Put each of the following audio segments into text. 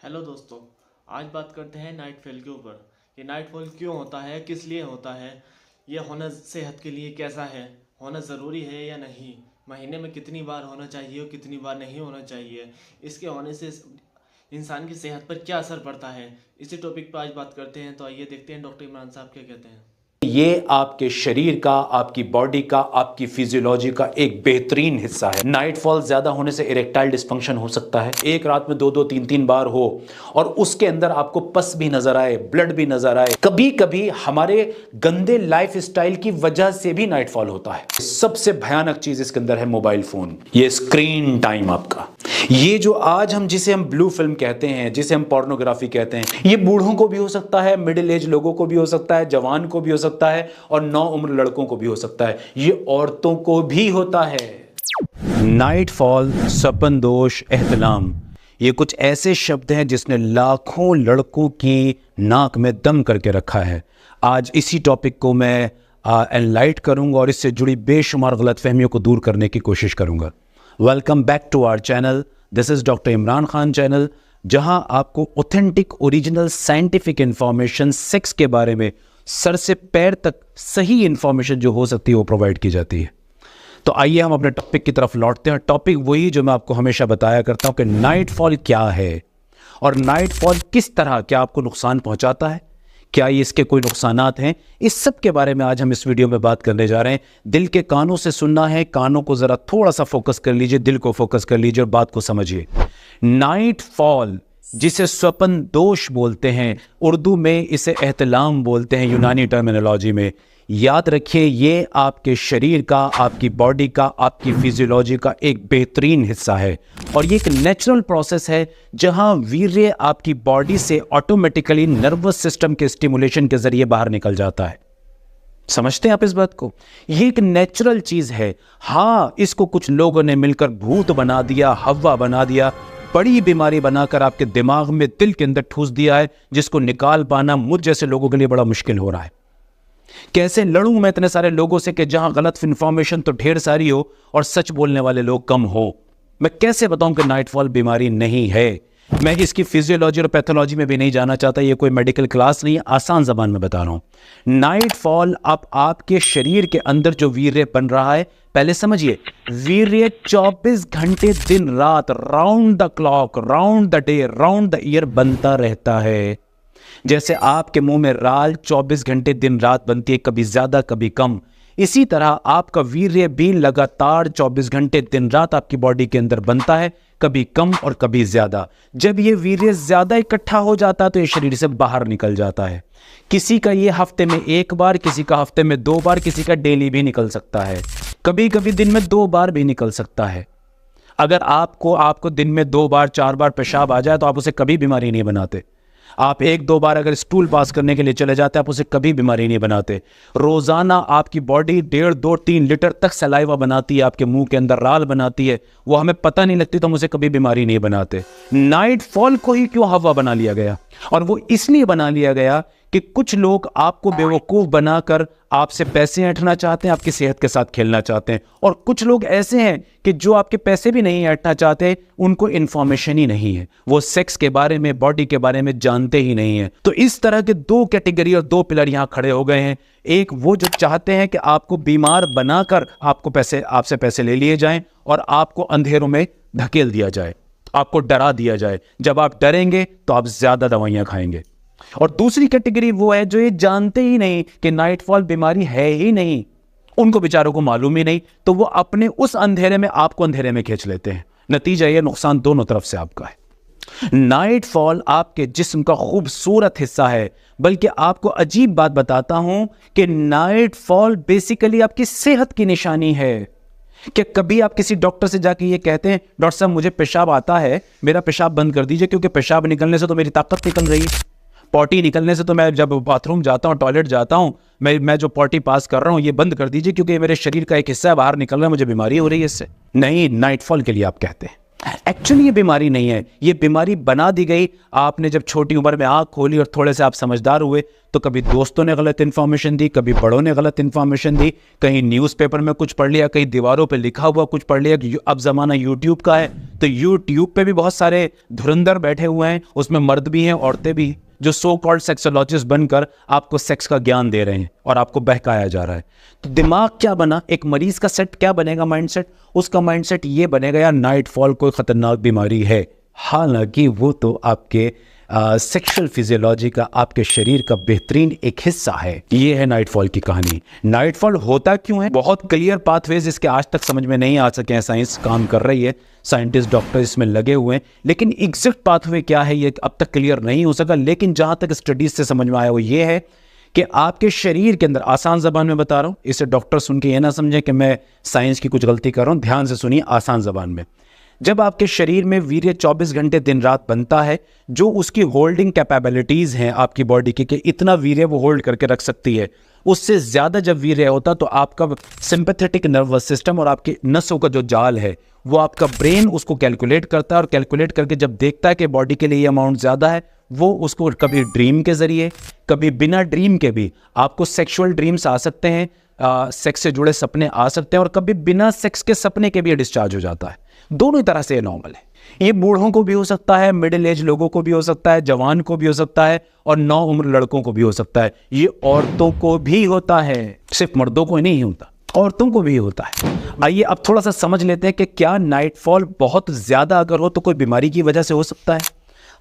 Hello दोस्तों। आज बात करते हैं नाइटफॉल के ऊपर कि नाइटफॉल क्यों होता है, किस लिए होता है, यह होना सेहत के लिए कैसा है, होना ज़रूरी है या नहीं, महीने में कितनी बार होना चाहिए और कितनी बार नहीं होना चाहिए, इसके होने से इंसान की सेहत पर क्या असर पड़ता है, इसी टॉपिक पर आज बात करते हैं। तो आइए देखते हैं डॉक्टर इमरान साहब क्या कहते हैं। ये आपके शरीर का, आपकी बॉडी का, आपकी फिजियोलॉजी का एक बेहतरीन हिस्सा है। नाइटफॉल ज्यादा होने से इरेक्टाइल डिस्फंक्शन हो सकता है। एक रात में 2-2 3-3 बार हो और उसके अंदर आपको पस भी नजर आए, ब्लड भी नजर आए। कभी कभी हमारे गंदे लाइफ स्टाइल की वजह से भी नाइटफॉल होता है। सबसे भयानक चीज इसके अंदर है मोबाइल फोन, ये स्क्रीन टाइम आपका। ये जो आज जिसे हम ब्लू फिल्म कहते हैं, जिसे हम पोर्नोग्राफी कहते हैं, ये बूढ़ों को भी हो सकता है, मिडिल एज लोगों को भी हो सकता है, जवान को भी हो सकता है और नौ उम्र लड़कों को भी हो सकता है। ये औरतों को भी होता है। नाइटफॉल, सपन दोष, एहतलाम, ये कुछ ऐसे शब्द हैं जिसने लाखों लड़कों की नाक में दम करके रखा है। आज इसी टॉपिक को मैं एनलाइट करूंगा और इससे जुड़ी बेशुमार गलतफहमियों को दूर करने की कोशिश करूंगा। Welcome back to our channel. This is doctor Imran Khan channel, जहां आपको authentic, original, scientific information sex के बारे में सर से पैर तक सही इंफॉर्मेशन जो हो सकती है वो प्रोवाइड की जाती है। तो आइए हम अपने टॉपिक की तरफ लौटते हैं। टॉपिक वही जो मैं आपको हमेशा बताया करता हूं कि नाइटफॉल क्या है और नाइटफॉल किस तरह, क्या आपको नुकसान पहुंचाता है, क्या ये इसके कोई नुकसानात हैं, इस सब के बारे में आज हम इस वीडियो में बात करने जा रहे हैं। दिल के कानों से सुनना है, कानों को जरा थोड़ा सा फोकस कर लीजिए, दिल को फोकस कर लीजिए और बात को समझिए। नाइटफॉल, जिसे स्वपन दोष बोलते हैं, उर्दू में इसे एहतलाम बोलते हैं, यूनानी टर्मिनोलॉजी में। याद रखिए, ये आपके शरीर का, आपकी बॉडी का, आपकी फिजियोलॉजी का एक बेहतरीन हिस्सा है और ये एक नेचुरल प्रोसेस है जहां वीर्य आपकी बॉडी से ऑटोमेटिकली नर्वस सिस्टम के स्टिमुलेशन के जरिए बाहर निकल जाता है। समझते हैं आप इस बात को? ये एक नेचुरल चीज है। हाँ, इसको कुछ लोगों ने मिलकर भूत बना दिया, हवा बना दिया, बड़ी बीमारी बनाकर आपके दिमाग में, दिल के अंदर ठूस दिया है, जिसको निकाल पाना मुझ जैसे लोगों के लिए बड़ा मुश्किल हो रहा है। कैसे लड़ूं मैं इतने सारे लोगों से कि जहां गलत इंफॉर्मेशन तो ढेर सारी हो और सच बोलने वाले लोग कम हो? मैं कैसे बताऊं कि नाइटफॉल बीमारी नहीं है? मैं इसकी फिजियोलॉजी और पैथोलॉजी में भी नहीं जाना चाहता, ये कोई मेडिकल क्लास नहीं है, आसान जबान में बता रहा हूं। नाइटफॉल आपके शरीर के अंदर जो वीर्य बन रहा है, पहले समझिए, वीर्य 24 घंटे दिन रात, round the clock, round the day, round the year बनता रहता है। जैसे आपके मुंह में राल 24 घंटे दिन रात बनती है, कभी ज्यादा कभी कम, इसी तरह आपका वीर्य भी लगातार 24 घंटे दिन रात आपकी बॉडी के अंदर बनता है, कभी कम और कभी ज्यादा। जब ये वीर्य ज्यादा इकट्ठा हो जाता है तो ये शरीर से बाहर निकल जाता है। किसी का ये हफ्ते में 1 बार, किसी का हफ्ते में 2 बार, किसी का डेली भी निकल सकता है, कभी कभी दिन में 2 बार भी निकल सकता है। अगर आपको दिन में 2 बार 4 बार पेशाब आ जाए तो आप उसे कभी बीमारी नहीं बनाते। आप 1-2 बार अगर स्टूल पास करने के लिए चले जाते हैं, आप उसे कभी बीमारी नहीं बनाते। रोजाना आपकी बॉडी 1.5-2-3 लीटर तक सलाइवा बनाती है, आपके मुंह के अंदर राल बनाती है, वो हमें पता नहीं लगती तो हम उसे कभी बीमारी नहीं बनाते। नाइटफॉल को ही क्यों हवा बना लिया गया? और वो इसलिए बना लिया गया कि कुछ लोग आपको बेवकूफ बनाकर आपसे पैसे ऐंठना चाहते हैं, आपकी सेहत के साथ खेलना चाहते हैं। और कुछ लोग ऐसे हैं कि जो आपके पैसे भी नहीं ऐंठना चाहते, उनको इंफॉर्मेशन ही नहीं है, वो सेक्स के बारे में, बॉडी के बारे में जानते ही नहीं है। तो इस तरह के 2 कैटेगरी और 2 पिलर यहां खड़े हो गए हैं। एक वो जो चाहते हैं कि आपको बीमार बनाकर आपसे पैसे ले लिए जाएं और आपको अंधेरों में धकेल दिया जाए, आपको डरा दिया जाए। जब आप डरेंगे तो आप ज्यादा दवाइयां खाएंगे। और दूसरी कैटेगरी वो है जो ये जानते ही नहीं कि नाइटफॉल बीमारी है ही नहीं, उनको बेचारों को मालूम ही नहीं, तो वो अपने उस अंधेरे में आपको अंधेरे में खींच लेते हैं। नतीजा ये नुकसान दोनों तरफ से आपका है। नाइटफॉल आपके जिस्म का खूबसूरत हिस्सा है, बल्कि आपको अजीब बात बताता हूं कि नाइटफॉल बेसिकली आपकी सेहत की निशानी है। क्या कभी आप किसी डॉक्टर से जाके ये कहते हैं, डॉक्टर साहब मुझे पेशाब आता है, मेरा पेशाब बंद कर दीजिए, क्योंकि पेशाब निकलने से तो मेरी ताकत निकल रही है, पॉटी निकलने से तो मैं जब बाथरूम जाता हूँ, टॉयलेट जाता हूँ, मैं जो पॉटी पास कर रहा हूँ ये बंद कर दीजिए, क्योंकि मेरे शरीर का एक हिस्सा बाहर निकल रहा है, मुझे बीमारी हो रही है इससे? नहीं, नाइटफॉल के लिए आप कहते हैं। एक्चुअली ये बीमारी नहीं है, ये बीमारी बना दी गई। आपने जब छोटी उम्र में आंख खोली और थोड़े से आप समझदार हुए तो कभी दोस्तों ने गलत इन्फॉर्मेशन दी, कभी बड़ों ने गलत इन्फॉर्मेशन दी, कहीं न्यूज़पेपर में कुछ पढ़ लिया, कहीं दीवारों पे लिखा हुआ कुछ पढ़ लिया। अब ज़माना यूट्यूब का है, तो यूट्यूब पे भी बहुत सारे धुरंधर बैठे हुए हैं, उसमें मर्द भी हैं औरतें भी, जो सो कॉल्ड सेक्सोलॉजिस्ट बनकर आपको सेक्स का ज्ञान दे रहे हैं और आपको बहकाया जा रहा है। तो दिमाग क्या बना, एक मरीज का सेट क्या बनेगा, माइंडसेट, उसका माइंडसेट ये बनेगा यार नाइटफॉल कोई खतरनाक बीमारी है। हालांकि वो तो आपके सेक्सुअल फिजियोलॉजी का, आपके शरीर का बेहतरीन एक हिस्सा है। ये है नाइटफॉल की कहानी। नाइटफॉल होता क्यों है, बहुत क्लियर पाथवेज इसके आज तक समझ में नहीं आ सके हैं। साइंस काम कर रही है, साइंटिस्ट डॉक्टर इसमें लगे हुए हैं, लेकिन एग्जैक्ट पाथवे क्या है ये अब तक क्लियर नहीं हो सका। लेकिन जहां तक स्टडीज से समझ में आया वो ये है कि आपके शरीर के अंदर, आसान जबान में बता रहा हूं, इसे डॉक्टर सुन के ये ना समझें कि मैं साइंस की कुछ गलती कर रहा हूं, ध्यान से सुनिए आसान जबान में। जब आपके शरीर में वीर्य 24 घंटे दिन रात बनता है, जो उसकी होल्डिंग कैपेबिलिटीज हैं आपकी बॉडी की, कि इतना वीर्य वो होल्ड करके रख सकती है, उससे ज्यादा जब वीर्य होता तो आपका सिंपैथेटिक नर्वस सिस्टम और आपके नसों का जो जाल है वो आपका ब्रेन उसको कैलकुलेट करता है, और कैलकुलेट करके जब देखता है कि बॉडी के लिए ये अमाउंट ज्यादा है, वो उसको कभी ड्रीम के जरिए, कभी बिना ड्रीम के भी आपको सेक्सुअल ड्रीम्स आ सकते हैं, सेक्स से जुड़े सपने आ सकते हैं, और कभी बिना सेक्स के सपने के भी डिस्चार्ज हो जाता है। दोनों ही तरह से ये नॉर्मल है। ये बूढ़ों को भी हो सकता है, मिडिल एज लोगों को भी हो सकता है, जवान को भी हो सकता है, और नौ उम्र लड़कों को भी हो सकता है। ये औरतों को भी होता है, सिर्फ मर्दों को नहीं होता, औरतों को भी होता है। आइए अब थोड़ा सा समझ लेते हैं कि क्या नाइटफॉल बहुत ज्यादा अगर हो तो कोई बीमारी की वजह से हो सकता है।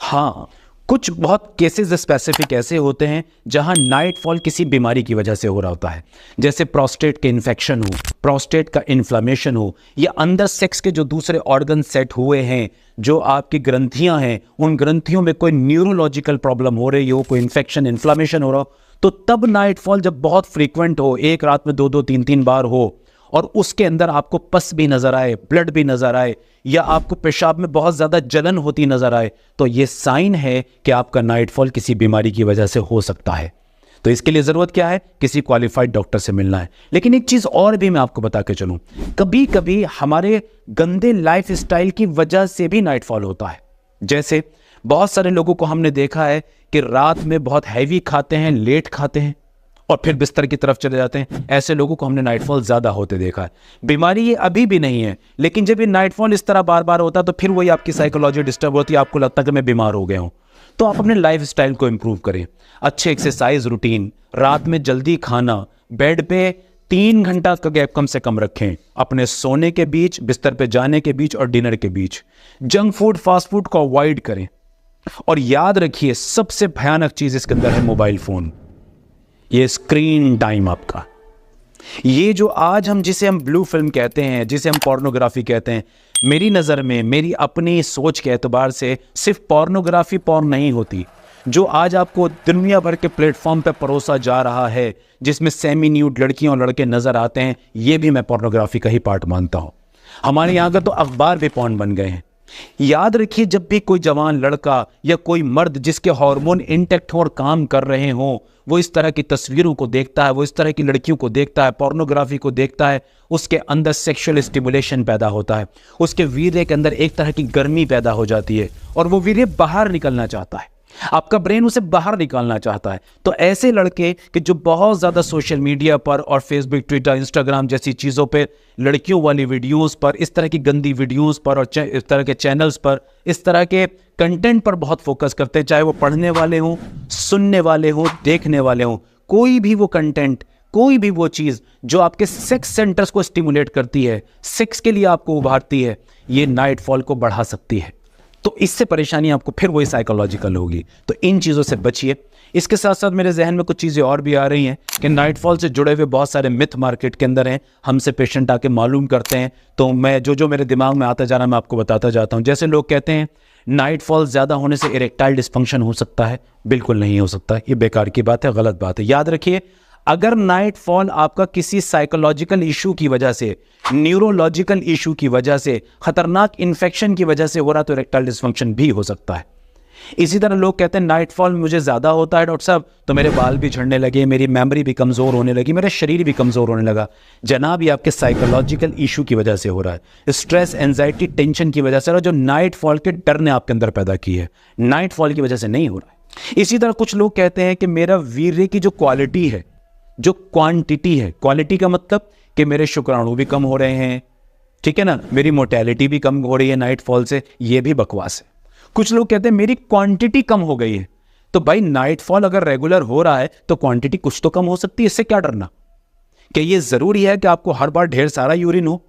हाँ, कुछ बहुत केसेस स्पेसिफिक ऐसे होते हैं जहां नाइटफॉल किसी बीमारी की वजह से हो रहा होता है, जैसे प्रोस्टेट के इन्फेक्शन हो, प्रोस्टेट का इन्फ्लामेशन हो, या अंदर सेक्स के जो दूसरे ऑर्गन सेट हुए हैं, जो आपकी ग्रंथियां हैं, उन ग्रंथियों में कोई न्यूरोलॉजिकल प्रॉब्लम हो रही हो, कोई इन्फेक्शन इन्फ्लामेशन हो रहा हो, तो तब नाइटफॉल जब बहुत फ्रीक्वेंट हो, एक रात में 2-2 3-3 बार हो, और उसके अंदर आपको पस भी नजर आए, ब्लड भी नजर आए, या आपको पेशाब में बहुत ज्यादा जलन होती नजर आए, तो ये साइन है कि आपका नाइटफॉल किसी बीमारी की वजह से हो सकता है। तो इसके लिए जरूरत क्या है, किसी क्वालिफाइड डॉक्टर से मिलना है। लेकिन एक चीज और भी मैं आपको बता के चलूं, कभी कभी हमारे गंदे लाइफ स्टाइल की वजह से भी नाइटफॉल होता है। जैसे बहुत सारे लोगों को हमने देखा है कि रात में बहुत हैवी खाते हैं, लेट खाते हैं, और फिर बिस्तर की तरफ चले जाते हैं। ऐसे लोगों को हमने नाइटफॉल ज्यादा होते देखा है। बीमारी ये अभी भी नहीं है, लेकिन जब ये नाइटफॉल इस तरह बार बार होता है तो फिर वही आपकी साइकोलॉजी डिस्टर्ब होती है, आपको लगता है कि मैं बीमार हो गया हूं। तो आप अपने लाइफ स्टाइल को इंप्रूव करें, अच्छे एक्सरसाइज रूटीन, रात में जल्दी खाना, बेड पे 3 घंटा का गैप कम से कम रखें अपने सोने के बीच, बिस्तर पे जाने के बीच और डिनर के बीच। जंक फूड, फास्ट फूड को अवॉइड करें, और याद रखिए सबसे भयानक चीज इसके अंदर है मोबाइल फोन, ये स्क्रीन टाइम आपका। ये जो आज जिसे हम ब्लू फिल्म कहते हैं, जिसे हम पोर्नोग्राफी कहते हैं, मेरी नज़र में, मेरी अपनी सोच के एतबार से सिर्फ पोर्नोग्राफी पॉर्न नहीं होती। जो आज आपको दुनिया भर के प्लेटफॉर्म पे परोसा जा रहा है, जिसमें सेमी न्यूड लड़कियां और लड़के नजर आते हैं, ये भी मैं पोर्नोग्राफी का ही पार्ट मानता हूं। हमारे यहाँ का तो अखबार भी पॉर्न बन गए हैं। याद रखिए, जब भी कोई जवान लड़का या कोई मर्द जिसके हार्मोन इंटैक्ट हो और काम कर रहे हों, वो इस तरह की तस्वीरों को देखता है, वो इस तरह की लड़कियों को देखता है, पोर्नोग्राफी को देखता है, उसके अंदर सेक्सुअल स्टिमुलेशन पैदा होता है, उसके वीर्य के अंदर एक तरह की गर्मी पैदा हो जाती है, और वो वीर्य बाहर निकलना चाहता है, आपका ब्रेन उसे बाहर निकालना चाहता है। तो ऐसे लड़के कि जो बहुत ज़्यादा सोशल मीडिया पर और फेसबुक, ट्विटर, इंस्टाग्राम जैसी चीज़ों पे, लड़कियों वाली वीडियोस पर, इस तरह की गंदी वीडियोस पर और इस तरह के चैनल्स पर, इस तरह के कंटेंट पर बहुत फोकस करते हैं, चाहे वो पढ़ने वाले हों, सुनने वाले हों, देखने वाले हों, कोई भी वो कंटेंट, कोई भी वो चीज़ जो आपके सेक्स सेंटर्स को स्टिमुलेट करती है, सेक्स के लिए आपको उभारती है, ये नाइटफॉल को बढ़ा सकती है। तो इससे परेशानी आपको फिर वही साइकोलॉजिकल होगी। तो इन चीज़ों से बचिए। इसके साथ साथ मेरे जहन में कुछ चीज़ें और भी आ रही हैं कि नाइटफॉल से जुड़े हुए बहुत सारे मिथ मार्केट के अंदर हैं, हमसे पेशेंट आके मालूम करते हैं, तो मैं जो मेरे दिमाग में आता जा रहा है मैं आपको बताता जाता हूँ। जैसे लोग कहते हैं नाइटफॉल ज़्यादा होने से इरेक्टाइल डिस्फंक्शन हो सकता है। बिल्कुल नहीं हो सकता, ये बेकार की बात है, गलत बात है। याद रखिए, अगर नाइटफॉल आपका किसी साइकोलॉजिकल इशू की वजह से, न्यूरोलॉजिकल इशू की वजह से, खतरनाक इन्फेक्शन की वजह से हो रहा तो इरेक्टाइल डिस्फंक्शन भी हो सकता है। इसी तरह लोग कहते हैं नाइटफॉल मुझे ज़्यादा होता है डॉक्टर साहब, तो मेरे बाल भी झड़ने लगे, मेरी मेमोरी भी कमज़ोर होने लगी, मेरा शरीर भी कमज़ोर होने लगा। जनाब, ये आपके साइकोलॉजिकल इशू की वजह से हो रहा है, स्ट्रेस, एंजाइटी, टेंशन की वजह से हो रहा है, जो नाइटफॉल के डर ने आपके अंदर पैदा की है, नाइटफॉल की वजह से नहीं हो रहा है। इसी तरह कुछ लोग कहते हैं कि मेरा वीर्य की जो क्वालिटी है, जो क्वांटिटी है, क्वालिटी का मतलब कि मेरे शुक्राणु भी कम हो रहे हैं, ठीक है ना, मेरी मोर्टेलिटी भी कम हो रही है नाइटफॉल से, ये भी बकवास है। कुछ लोग कहते हैं मेरी क्वांटिटी कम हो गई है। तो भाई नाइटफॉल अगर रेगुलर हो रहा है तो क्वांटिटी कुछ तो कम हो सकती है, इससे क्या डरना? कि ये जरूरी है कि आपको हर बार ढेर सारा यूरिन हो,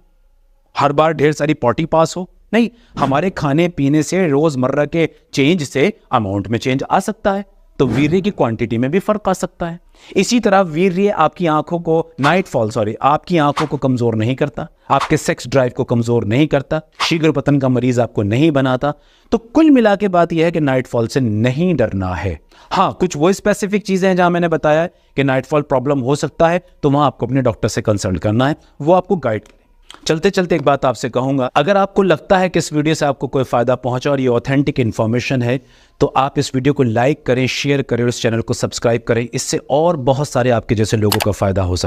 हर बार ढेर सारी पॉटी पास हो? नहीं, हमारे खाने पीने से, रोजमर्रा के चेंज से अमाउंट में चेंज आ सकता है, तो वीर्य की क्वांटिटी में भी फर्क आ सकता है। इसी तरह वीर्य आपकी आंखों को, नाइटफॉल आपकी आंखों को कमजोर नहीं करता, आपके सेक्स ड्राइव को कमजोर नहीं करता, शीघ्र पतन का मरीज आपको नहीं बनाता। तो कुल मिला के बात यह है कि नाइटफॉल से नहीं डरना है। हाँ, कुछ वो स्पेसिफिक चीजें हैं जहां मैंने बताया है कि नाइटफॉल प्रॉब्लम हो सकता है, तो वहां आपको अपने डॉक्टर से कंसल्ट करना है, वो आपको गाइड करें। चलते चलते एक बात आपसे कहूंगा, अगर आपको लगता है कि इस वीडियो से आपको कोई फायदा पहुंचा और ये ऑथेंटिक इन्फॉर्मेशन है, तो आप इस वीडियो को लाइक करें, शेयर करें और इस चैनल को सब्सक्राइब करें। इससे और बहुत सारे आपके जैसे लोगों का फायदा हो सकता है।